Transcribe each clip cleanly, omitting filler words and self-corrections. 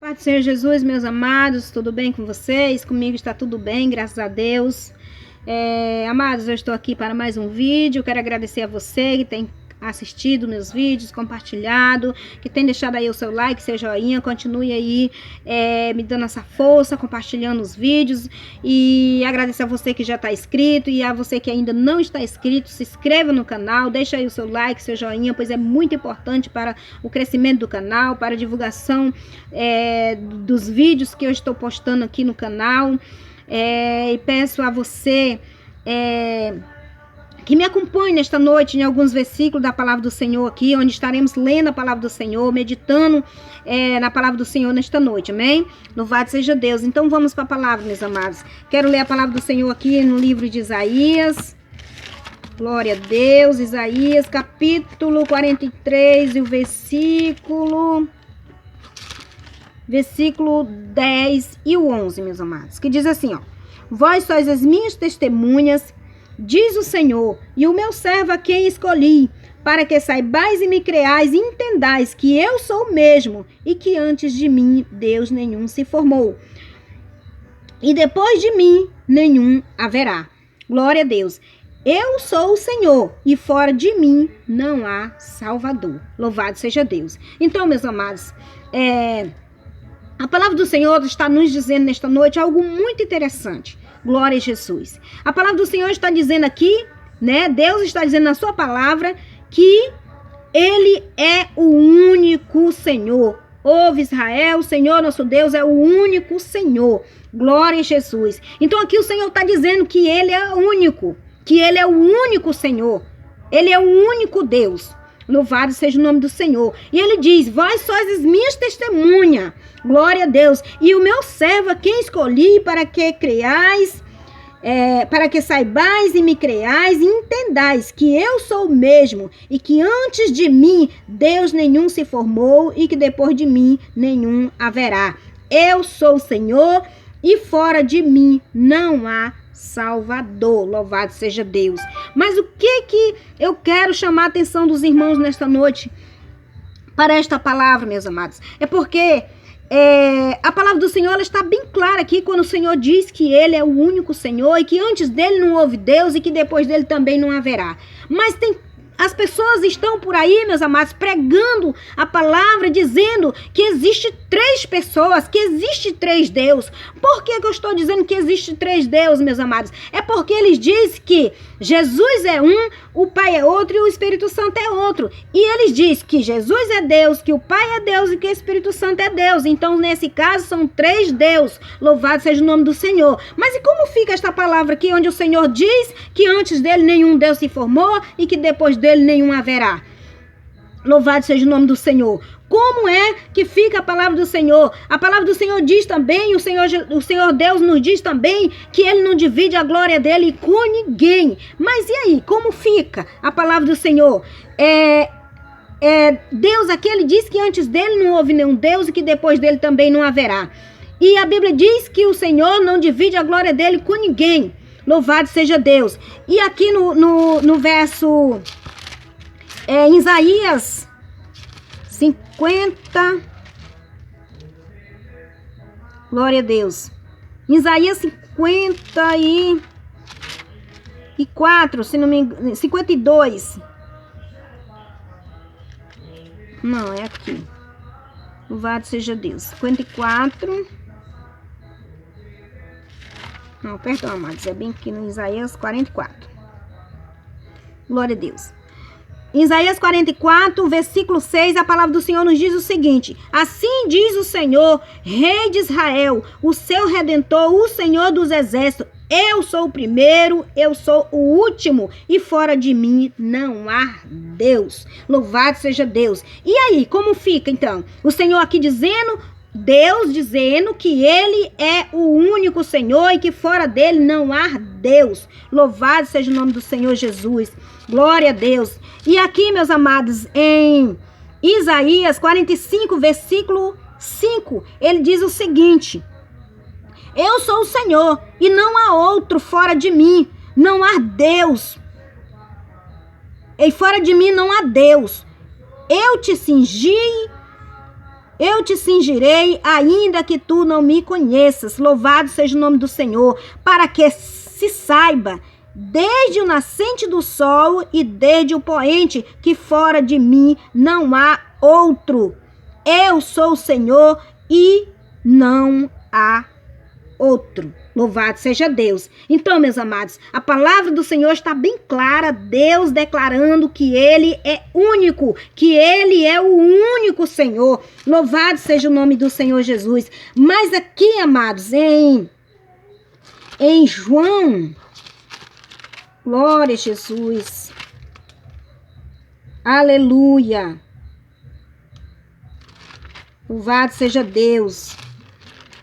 Pai do Senhor Jesus, meus amados, tudo bem com vocês? Comigo está tudo bem, graças a Deus. Amados, eu estou aqui para mais um vídeo. Quero agradecer a você que tem assistido meus vídeos, compartilhado, que tem deixado aí o seu like, seu joinha. Continue aí me dando essa força, compartilhando os vídeos. E agradecer a você que já está inscrito e a você que ainda não está inscrito, se inscreva no canal, deixa aí o seu like, seu joinha, pois é muito importante para o crescimento do canal, para a divulgação dos vídeos que eu estou postando aqui no canal. E peço a você que me acompanhe nesta noite em alguns versículos da palavra do Senhor aqui, onde estaremos lendo a palavra do Senhor, meditando na palavra do Senhor nesta noite, amém? Louvado seja Deus. Então vamos para a palavra, meus amados. Quero ler a palavra do Senhor aqui no livro de Isaías. Glória a Deus. Isaías, capítulo 43 e o versículo 10 e o 11, meus amados, que diz assim, ó: Vós sois as minhas testemunhas, diz o Senhor, e o meu servo a quem escolhi, para que saibais e me creais e entendais que eu sou o mesmo, e que antes de mim Deus nenhum se formou, e depois de mim nenhum haverá. Glória a Deus. Eu sou o Senhor, e fora de mim não há Salvador. Louvado seja Deus. Então, meus amados, a palavra do Senhor está nos dizendo nesta noite algo muito interessante. Glória a Jesus. A palavra do Senhor está dizendo aqui, né? Deus está dizendo na sua palavra que Ele é o único Senhor. Ouve, Israel, o Senhor nosso Deus é o único Senhor. Glória a Jesus. Então aqui o Senhor está dizendo que Ele é único, que Ele é o único Senhor. Ele é o único Deus. Louvado seja o nome do Senhor. E Ele diz: Vós sois as minhas testemunhas. Glória a Deus. E o meu servo a quem escolhi para que creais, para que saibais e me creais e entendais que eu sou o mesmo, e que antes de mim Deus nenhum se formou, e que depois de mim nenhum haverá. Eu sou o Senhor, e fora de mim não há Salvador. Louvado seja Deus. Mas o que eu quero chamar a atenção dos irmãos nesta noite para esta palavra, meus amados? É porque a palavra do Senhor ela está bem clara aqui quando o Senhor diz que Ele é o único Senhor e que antes dele não houve Deus e que depois dele também não haverá. Mas as pessoas estão por aí, meus amados, pregando a palavra, dizendo que existe três pessoas, que existe três Deus. Por que eu estou dizendo que existe três Deus, meus amados? É porque eles dizem que Jesus é um, o Pai é outro e o Espírito Santo é outro. E eles dizem que Jesus é Deus, que o Pai é Deus e que o Espírito Santo é Deus. Então, nesse caso, são três Deus. Louvado seja o nome do Senhor. Mas e como fica esta palavra aqui, onde o Senhor diz que antes dele nenhum Deus se formou e que depois dele nenhum haverá? Louvado seja o nome do Senhor. Como é que fica a palavra do Senhor? A palavra do Senhor diz também, o Senhor Deus nos diz também que Ele não divide a glória dele com ninguém. Mas e aí, como fica a palavra do Senhor? Deus aqui, Ele diz que antes dele não houve nenhum Deus e que depois dele também não haverá. E a Bíblia diz que o Senhor não divide a glória dele com ninguém. Louvado seja Deus. E aqui no verso... em Isaías 50, glória a Deus, Isaías 54, se não me engano, 52, não, é aqui, louvado seja Deus, 54, não, perdão, amados, é bem aqui no Isaías 44, glória a Deus. Em Isaías 44, versículo 6, a palavra do Senhor nos diz o seguinte: Assim diz o Senhor, Rei de Israel, o seu Redentor, o Senhor dos Exércitos, eu sou o primeiro, eu sou o último, e fora de mim não há Deus. Louvado seja Deus. E aí, como fica então? O Senhor aqui dizendo... Deus dizendo que Ele é o único Senhor e que fora dele não há Deus. Louvado seja o nome do Senhor Jesus. Glória a Deus. E aqui, meus amados, em Isaías 45, versículo 5, ele diz o seguinte: Eu sou o Senhor e não há outro fora de mim. Não há Deus. E fora de mim não há Deus. Eu te cingi Eu te cingirei, ainda que tu não me conheças. Louvado seja o nome do Senhor, para que se saiba, desde o nascente do sol e desde o poente, que fora de mim não há outro. Eu sou o Senhor e não há outro. Louvado seja Deus. Então, meus amados, a palavra do Senhor está bem clara, Deus declarando que Ele é único, que Ele é o único Senhor. Louvado seja o nome do Senhor Jesus. Mas aqui, amados, em João, glória a Jesus, aleluia, louvado seja Deus.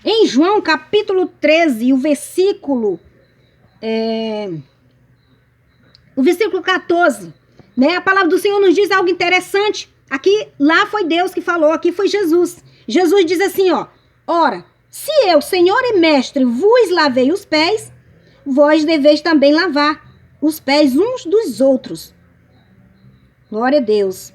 Em João capítulo 13, o versículo 14, né? A palavra do Senhor nos diz algo interessante. Aqui, lá foi Deus que falou, aqui foi Jesus. Jesus diz assim, ó: ora, se eu, Senhor e Mestre, vos lavei os pés, vós deveis também lavar os pés uns dos outros. Glória a Deus.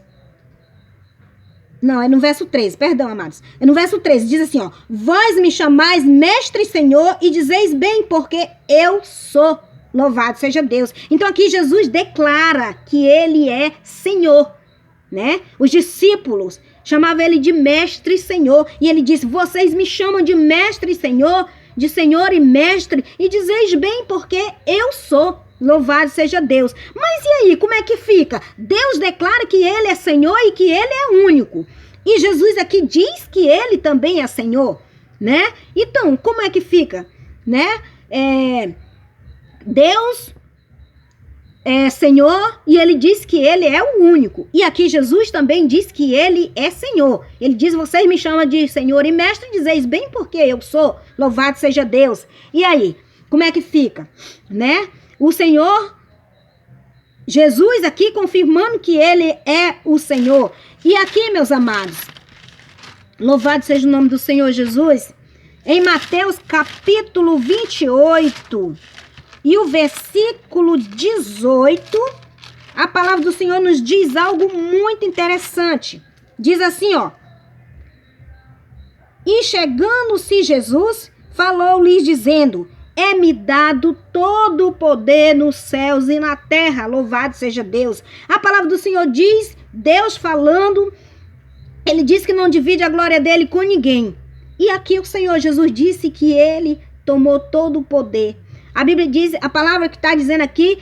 Não, é no verso 13, perdão, amados. É no verso 13, diz assim, ó: vós me chamais Mestre e Senhor e dizeis bem, porque eu sou. Louvado seja Deus. Então aqui Jesus declara que Ele é Senhor, né? Os discípulos chamavam Ele de Mestre e Senhor. E Ele disse, vocês me chamam de Mestre e Senhor, de Senhor e Mestre, e dizeis bem, porque eu sou. Louvado seja Deus. Mas e aí, como é que fica? Deus declara que Ele é Senhor e que Ele é único. E Jesus aqui diz que Ele também é Senhor, né? Então, como é que fica? Né? Deus é Senhor e Ele diz que Ele é o único. E aqui Jesus também diz que Ele é Senhor. Ele diz, vocês me chamam de Senhor e Mestre, dizeis bem porque eu sou. Louvado seja Deus. E aí, como é que fica? Né? O Senhor, Jesus aqui confirmando que Ele é o Senhor. E aqui, meus amados, louvado seja o nome do Senhor Jesus, em Mateus capítulo 28 e o versículo 18, a palavra do Senhor nos diz algo muito interessante. Diz assim, ó: e chegando-se Jesus, falou-lhes dizendo, é-me dado todo o poder nos céus e na terra. Louvado seja Deus. A palavra do Senhor diz, Deus falando, Ele diz que não divide a glória dele com ninguém. E aqui o Senhor Jesus disse que Ele tomou todo o poder. A Bíblia diz, a palavra que está dizendo aqui,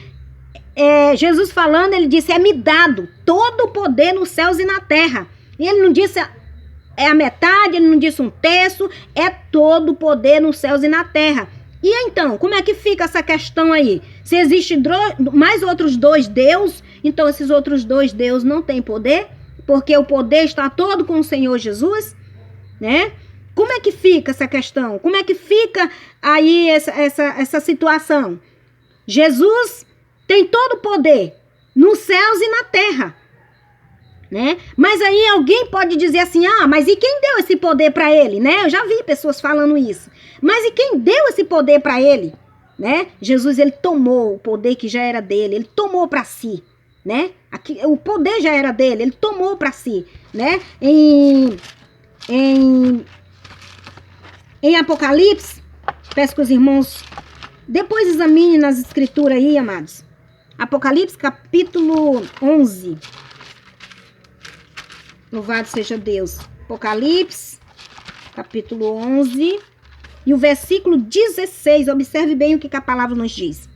Jesus falando, Ele disse, é-me dado todo o poder nos céus e na terra. E Ele não disse a metade, Ele não disse um terço, é todo o poder nos céus e na terra. E então, como é que fica essa questão aí? Se existe mais outros dois deuses, então esses outros dois deuses não têm poder, porque o poder está todo com o Senhor Jesus, né? Como é que fica essa questão? Como é que fica aí essa situação? Jesus tem todo o poder nos céus e na terra, né? Mas aí alguém pode dizer assim, mas e quem deu esse poder para ele, né? Eu já vi pessoas falando isso. Mas e quem deu esse poder para ele, né? Jesus, ele tomou o poder que já era dele, ele tomou para si, né? Aqui, o poder já era dele, ele tomou para si, né? Em Apocalipse, peço que os irmãos depois examinem nas escrituras aí, amados. Apocalipse capítulo 11. Louvado seja Deus. Apocalipse, capítulo 11, e o versículo 16. Observe bem o que a palavra nos diz.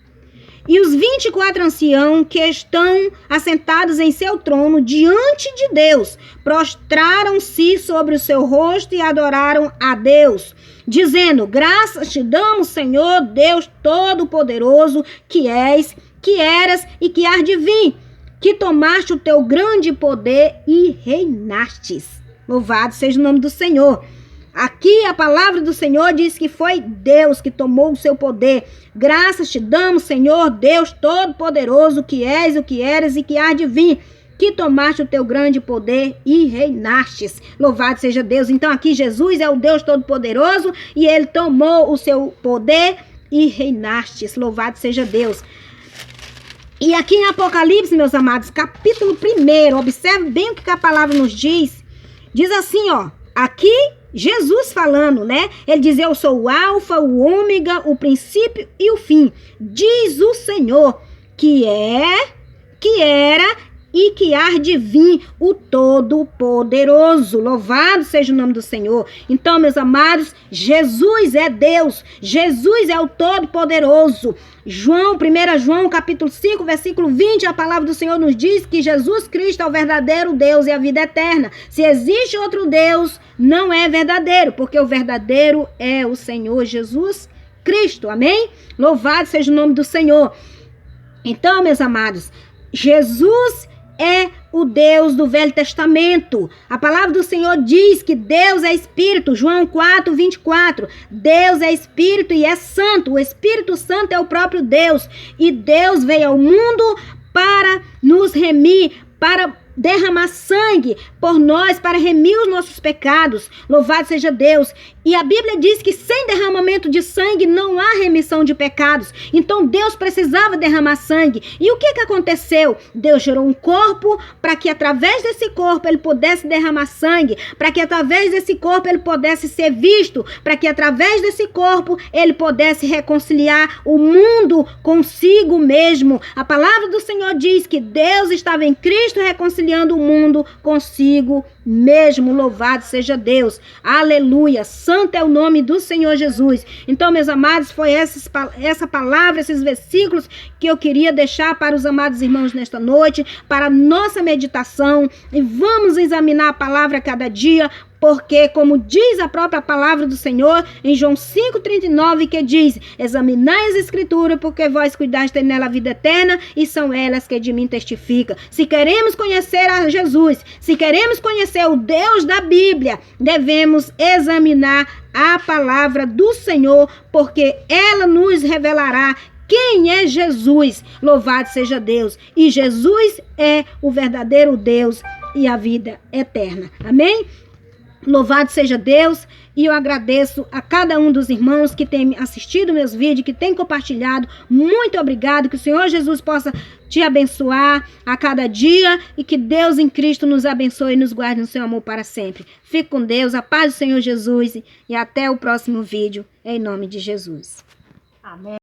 E os 24 anciãos que estão assentados em seu trono diante de Deus, prostraram-se sobre o seu rosto e adoraram a Deus, dizendo, graças te damos, Senhor, Deus Todo-Poderoso, que és, que eras e que hás de vir, que tomaste o teu grande poder e reinastes. Louvado seja o nome do Senhor. Aqui a palavra do Senhor diz que foi Deus que tomou o seu poder. Graças te damos, Senhor, Deus Todo-Poderoso, que és, o que eras e que hás de vir, que tomaste o teu grande poder e reinastes. Louvado seja Deus. Então aqui Jesus é o Deus Todo-Poderoso e Ele tomou o seu poder e reinastes. Louvado seja Deus. E aqui em Apocalipse, meus amados, capítulo 1, observe bem o que a palavra nos diz. Diz assim, ó, Aqui, Jesus falando, né? Ele diz, eu sou o alfa, o ômega, o princípio e o fim. Diz o Senhor, que era e que há de vir o Todo-Poderoso. Louvado seja o nome do Senhor. Então, meus amados, Jesus é Deus. Jesus é o Todo-Poderoso. 1 João, capítulo 5, versículo 20, a palavra do Senhor nos diz que Jesus Cristo é o verdadeiro Deus e a vida eterna. Se existe outro Deus, não é verdadeiro, porque o verdadeiro é o Senhor Jesus Cristo. Amém? Louvado seja o nome do Senhor. Então, meus amados, Jesus é o Deus do Velho Testamento. A palavra do Senhor diz que Deus é Espírito. João 4, 24. Deus é Espírito e é Santo. O Espírito Santo é o próprio Deus. E Deus veio ao mundo para nos remir, para derramar sangue por nós, para remir os nossos pecados. Louvado seja Deus. E a Bíblia diz que sem derramamento de sangue não há remissão de pecados. Então Deus precisava derramar sangue. E o que aconteceu? Deus gerou um corpo para que através desse corpo ele pudesse derramar sangue, para que através desse corpo ele pudesse ser visto, para que através desse corpo ele pudesse reconciliar o mundo consigo mesmo. A palavra do Senhor diz que Deus estava em Cristo reconciliando o mundo consigo mesmo. Louvado seja Deus. Aleluia. Santo é o nome do Senhor Jesus. Então, meus amados, foi essa palavra, esses versículos que eu queria deixar para os amados irmãos nesta noite, para a nossa meditação. E vamos examinar a palavra a cada dia, porque, como diz a própria palavra do Senhor, em João 5,39, que diz, examinai as escrituras, porque vós cuidais de ter nela a vida eterna, e são elas que de mim testificam. Se queremos conhecer a Jesus, se queremos conhecer o Deus da Bíblia, devemos examinar a palavra do Senhor, porque ela nos revelará quem é Jesus. Louvado seja Deus. E Jesus é o verdadeiro Deus e a vida eterna. Amém? Louvado seja Deus, e eu agradeço a cada um dos irmãos que tem assistido meus vídeos, que tem compartilhado. Muito obrigado, que o Senhor Jesus possa te abençoar a cada dia e que Deus em Cristo nos abençoe e nos guarde no seu amor para sempre. Fique com Deus, a paz do Senhor Jesus e até o próximo vídeo, em nome de Jesus. Amém.